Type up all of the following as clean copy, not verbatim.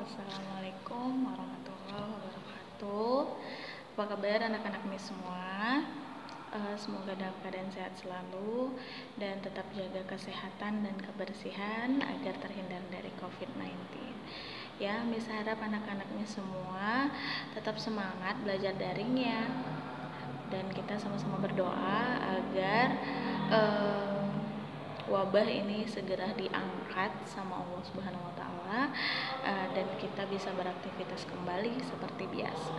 Assalamualaikum warahmatullahi wabarakatuh. Apa kabar anak-anak MIS semua? Semoga dalam keadaan sehat selalu dan tetap jaga kesehatan dan kebersihan agar terhindar dari COVID-19. Ya, MIS harap anak-anak MIS semua tetap semangat belajar daringnya. Dan kita sama-sama berdoa agar wabah ini segera diangkat sama Allah Subhanahu wa Ta'ala, dan kita bisa beraktivitas kembali seperti biasa.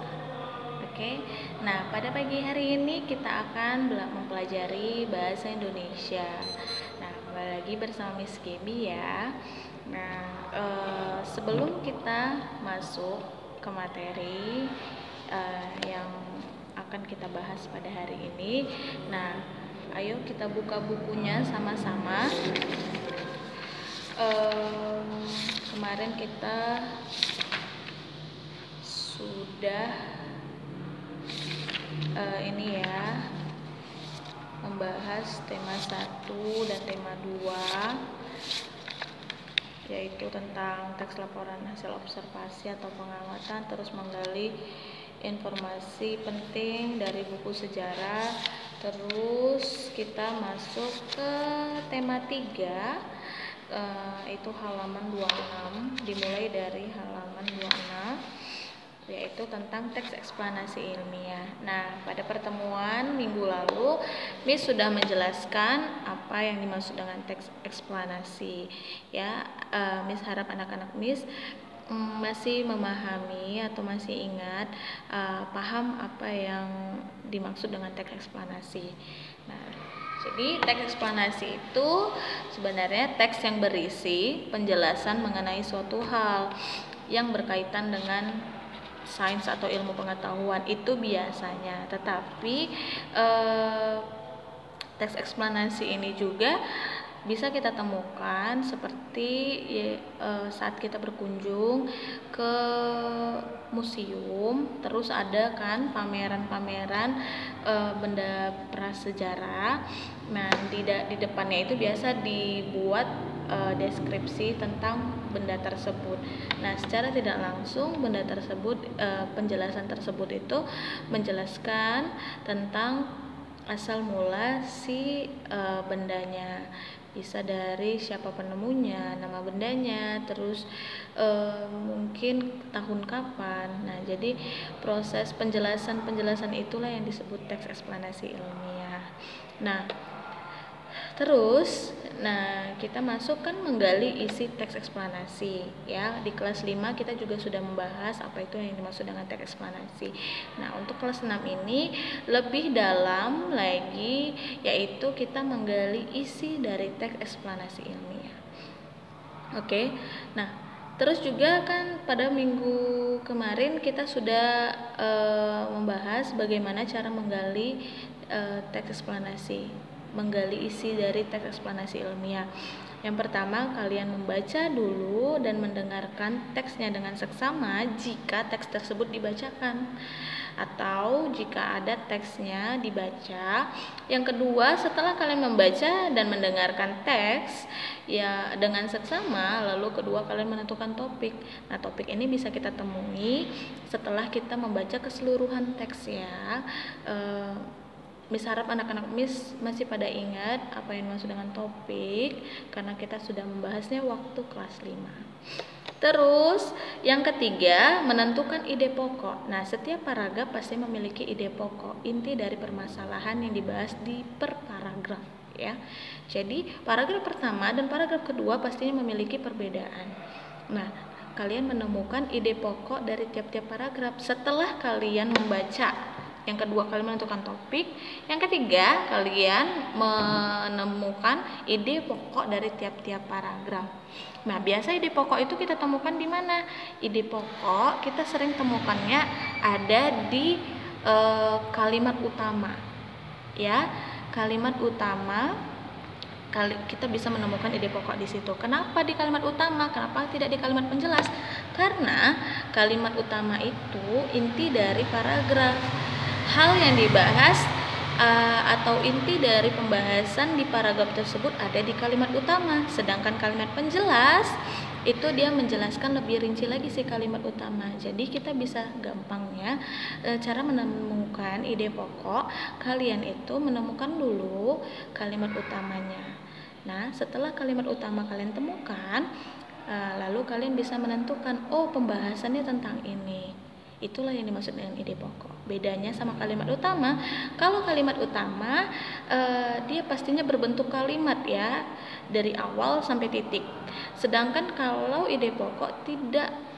Oke. Nah, pada pagi hari ini kita akan mempelajari bahasa Indonesia. Nah, kembali lagi bersama Miss Gaby ya. Nah, sebelum kita masuk ke materi yang akan kita bahas pada hari ini, nah, ayo kita buka bukunya sama-sama. Kemarin kita sudah ini ya, membahas tema 1 dan tema 2, yaitu tentang teks laporan hasil observasi atau pengamatan, terus menggali informasi penting dari buku sejarah. Terus kita masuk ke tema 3, itu halaman 26, dimulai dari halaman 26, yaitu tentang teks eksplanasi ilmiah. Nah, pada pertemuan minggu lalu Miss sudah menjelaskan apa yang dimaksud dengan teks eksplanasi ya. Miss harap anak-anak Miss masih memahami atau masih ingat, paham apa yang dimaksud dengan teks eksplanasi. Nah, jadi teks eksplanasi itu sebenarnya teks yang berisi penjelasan mengenai suatu hal yang berkaitan dengan sains atau ilmu pengetahuan itu biasanya. Tetapi teks eksplanasi ini juga bisa kita temukan seperti saat kita berkunjung ke museum, terus ada kan pameran-pameran benda prasejarah. Nah, di depannya itu biasa dibuat deskripsi tentang benda tersebut. Nah, secara tidak langsung benda tersebut, penjelasan tersebut itu menjelaskan tentang asal mula si bendanya. Bisa dari siapa penemunya, nama bendanya, terus mungkin tahun kapan. Nah, jadi proses penjelasan itulah yang disebut teks eksplanasi ilmiah. Nah, terus kita masuk kan menggali isi teks eksplanasi ya. Di kelas 5 kita juga sudah membahas apa itu yang dimaksud dengan teks eksplanasi. Nah, untuk kelas 6 ini lebih dalam lagi, yaitu kita menggali isi dari teks eksplanasi ilmiah. Oke. Nah, terus juga kan pada minggu kemarin kita sudah membahas bagaimana cara menggali teks eksplanasi, menggali isi dari teks eksplanasi ilmiah. Yang pertama, kalian membaca dulu dan mendengarkan teksnya dengan seksama jika teks tersebut dibacakan, atau jika ada teksnya dibaca. Yang kedua, setelah kalian membaca dan mendengarkan teks ya dengan seksama, lalu kedua kalian menentukan topik. Nah, topik ini bisa kita temui setelah kita membaca keseluruhan teks ya. Miss harap anak-anak Miss masih pada ingat apa yang dimaksud dengan topik, karena kita sudah membahasnya waktu kelas 5. Terus yang ketiga, menentukan ide pokok. Nah, setiap paragraf pasti memiliki ide pokok, inti dari permasalahan yang dibahas di per paragraf ya. Jadi paragraf pertama dan paragraf kedua pastinya memiliki perbedaan. Nah, kalian menemukan ide pokok dari tiap-tiap paragraf setelah kalian membaca. Yang kedua, kalian menentukan topik. Yang ketiga, kalian menemukan ide pokok dari tiap-tiap paragraf. Nah, biasa ide pokok itu kita temukan di mana? Ide pokok kita sering temukannya ada di kalimat utama. Ya, kalimat utama kita bisa menemukan ide pokok di situ. Kenapa di kalimat utama? Kenapa tidak di kalimat penjelas? Karena kalimat utama itu inti dari paragraf. Hal yang dibahas atau inti dari pembahasan di paragraf tersebut ada di kalimat utama, sedangkan kalimat penjelas itu dia menjelaskan lebih rinci lagi sih kalimat utama. Jadi kita bisa gampangnya cara menemukan ide pokok, kalian itu menemukan dulu kalimat utamanya. Nah, setelah kalimat utama kalian temukan, lalu kalian bisa menentukan, oh pembahasannya tentang ini. Itulah yang dimaksud dengan ide pokok. Bedanya sama kalimat utama, kalau kalimat utama dia pastinya berbentuk kalimat ya, dari awal sampai titik. Sedangkan kalau ide pokok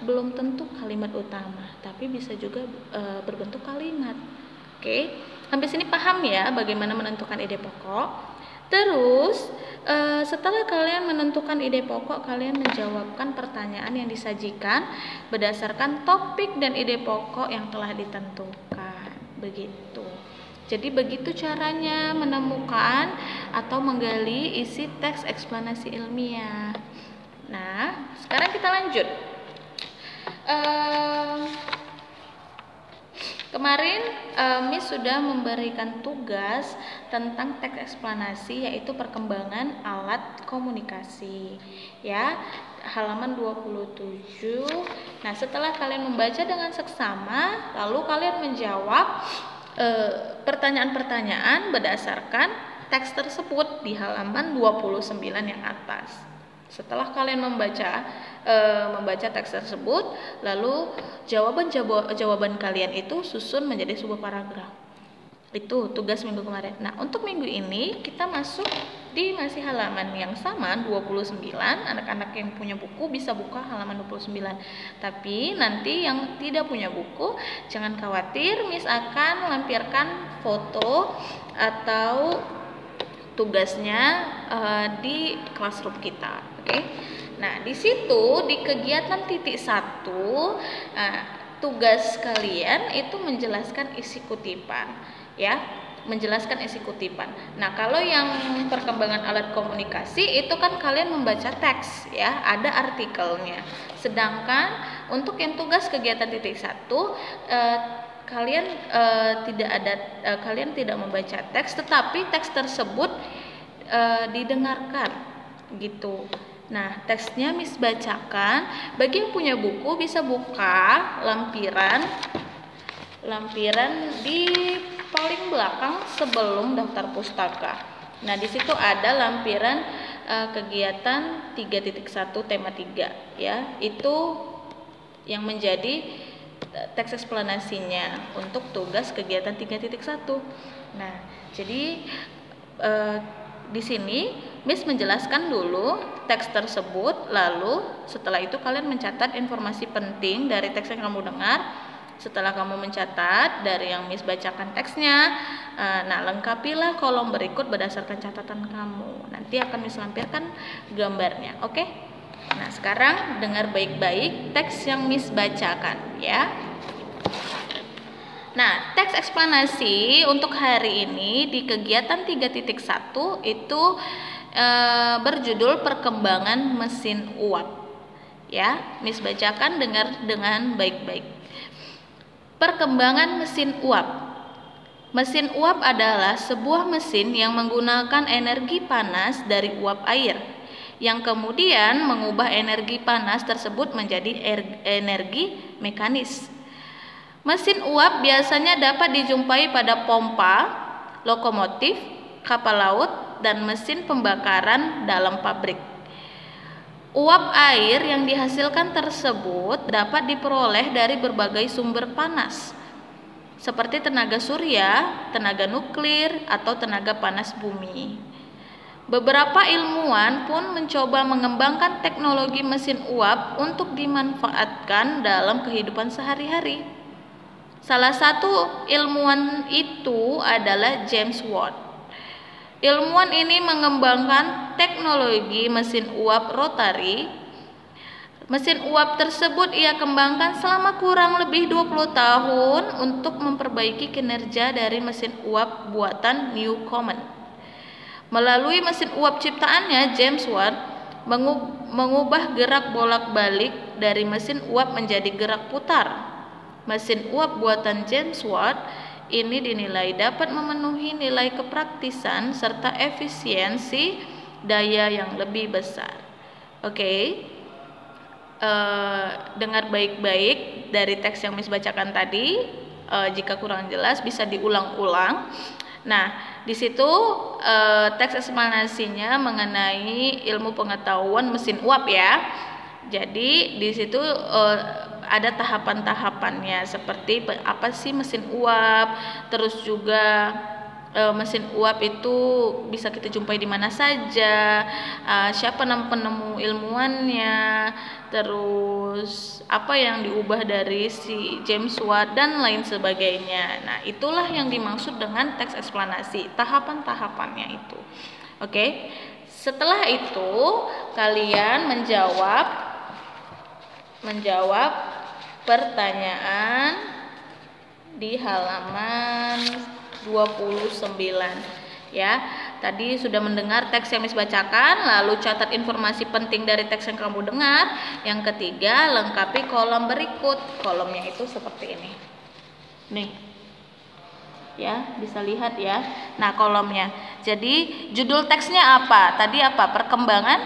belum tentu kalimat utama, tapi bisa juga berbentuk kalimat. Oke, sampai sini paham ya bagaimana menentukan ide pokok? Terus setelah kalian menentukan ide pokok, kalian menjawabkan pertanyaan yang disajikan berdasarkan topik dan ide pokok yang telah ditentukan. Begitu. Jadi begitu caranya menemukan atau menggali isi teks eksplanasi ilmiah. Nah, sekarang kita lanjut. Kemarin Miss sudah memberikan tugas tentang teks eksplanasi, yaitu perkembangan alat komunikasi ya, halaman 27. Nah, setelah kalian membaca dengan seksama, lalu kalian menjawab pertanyaan-pertanyaan berdasarkan teks tersebut di halaman 29 yang atas. Setelah kalian membaca teks tersebut, lalu jawaban kalian itu susun menjadi sebuah paragraf. Itu tugas minggu kemarin. Nah, untuk minggu ini kita masuk di masih halaman yang sama 29. Anak-anak yang punya buku bisa buka halaman 29. Tapi nanti yang tidak punya buku jangan khawatir, Miss akan lampirkan foto atau tugasnya di classroom kita. Oke. Nah, di situ di kegiatan titik 1, tugas kalian itu menjelaskan isi kutipan ya, menjelaskan isi kutipan. Nah, kalau yang perkembangan alat komunikasi itu kan kalian membaca teks ya, ada artikelnya. Sedangkan untuk yang tugas kegiatan titik 1 kalian kalian tidak membaca teks, tetapi teks tersebut didengarkan gitu. Nah, teksnya Miss bacakan. Bagi yang punya buku bisa buka lampiran di paling belakang sebelum daftar pustaka. Nah, di situ ada lampiran kegiatan 3.1 tema 3 ya. Itu yang menjadi teks eksplanasinya untuk tugas kegiatan 3.1. Nah, jadi di sini Miss menjelaskan dulu teks tersebut, lalu setelah itu kalian mencatat informasi penting dari teks yang kamu dengar. Setelah kamu mencatat dari yang Miss bacakan teksnya, nah lengkapilah kolom berikut berdasarkan catatan kamu. Nanti akan Miss lampirkan gambarnya, oke? Nah, sekarang dengar baik-baik teks yang Miss bacakan ya. Nah, teks eksplanasi untuk hari ini di kegiatan 3.1 itu berjudul perkembangan mesin uap. Ya, Miss bacakan, dengar dengan baik-baik. Perkembangan mesin uap. Mesin uap adalah sebuah mesin yang menggunakan energi panas dari uap air, yang kemudian mengubah energi panas tersebut menjadi energi mekanis. Mesin uap biasanya dapat dijumpai pada pompa, lokomotif, kapal laut, dan mesin pembakaran dalam pabrik. Uap air yang dihasilkan tersebut dapat diperoleh dari berbagai sumber panas, seperti tenaga surya, tenaga nuklir, atau tenaga panas bumi. Beberapa ilmuwan pun mencoba mengembangkan teknologi mesin uap untuk dimanfaatkan dalam kehidupan sehari-hari. Salah satu ilmuwan itu adalah James Watt. Ilmuwan ini mengembangkan teknologi mesin uap rotari. Mesin uap tersebut ia kembangkan selama kurang lebih 20 tahun untuk memperbaiki kinerja dari mesin uap buatan Newcomen. Melalui mesin uap ciptaannya, James Watt mengubah gerak bolak-balik dari mesin uap menjadi gerak putar. Mesin uap buatan James Watt ini dinilai dapat memenuhi nilai kepraktisan serta efisiensi daya yang lebih besar. Oke. dengar baik-baik dari teks yang Miss bacakan tadi. Jika kurang jelas bisa diulang-ulang. Nah, di situ teks eksplanasinya mengenai ilmu pengetahuan mesin uap ya. Jadi di situ ada tahapan-tahapannya seperti apa sih mesin uap, terus juga mesin uap itu bisa kita jumpai di mana saja, siapa penemu ilmuannya, terus apa yang diubah dari si James Watt dan lain sebagainya. Nah, itulah yang dimaksud dengan teks eksplanasi, tahapan-tahapannya itu. Oke. Setelah itu kalian menjawab pertanyaan di halaman 29 ya. Tadi sudah mendengar teks yang Miss bacakan, lalu catat informasi penting dari teks yang kamu dengar. Yang ketiga, lengkapi kolom berikut. Kolomnya itu seperti ini. Nih. Ya, bisa lihat ya. Nah, kolomnya. Jadi, judul teksnya apa? Tadi apa? Perkembangan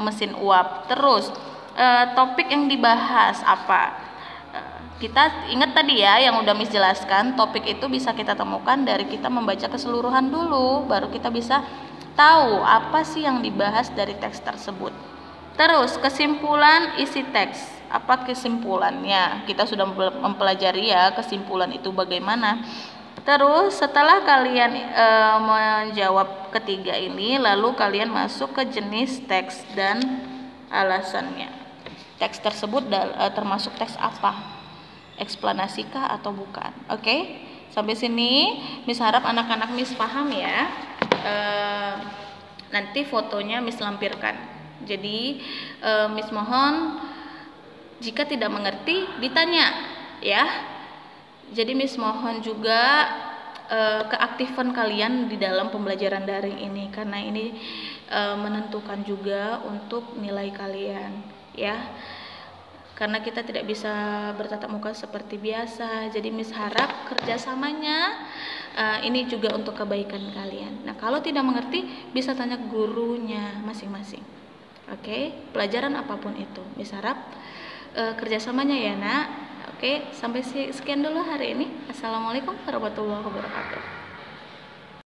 mesin uap. Terus, topik yang dibahas apa? Kita ingat tadi ya yang udah Miss jelaskan, topik itu bisa kita temukan dari kita membaca keseluruhan dulu, baru kita bisa tahu apa sih yang dibahas dari teks tersebut. Terus kesimpulan isi teks, apa kesimpulannya? Kita sudah mempelajari ya kesimpulan itu bagaimana. Terus setelah kalian menjawab ketiga ini, lalu kalian masuk ke jenis teks dan alasannya. Teks tersebut termasuk teks apa? Eksplanasikah atau bukan? Oke, sampai sini Miss harap anak-anak Miss paham ya. Nanti fotonya Miss lampirkan. Jadi Miss mohon jika tidak mengerti ditanya ya. Jadi Miss mohon juga keaktifan kalian di dalam pembelajaran daring ini, karena ini menentukan juga untuk nilai kalian ya. Karena kita tidak bisa bertatap muka seperti biasa, jadi Miss harap kerjasamanya ini juga untuk kebaikan kalian. Nah, kalau tidak mengerti bisa tanya gurunya masing-masing. Oke, pelajaran apapun itu, Miss harap kerjasamanya ya nak. Oke, sampai sekian dulu hari ini. Assalamualaikum warahmatullahi wabarakatuh.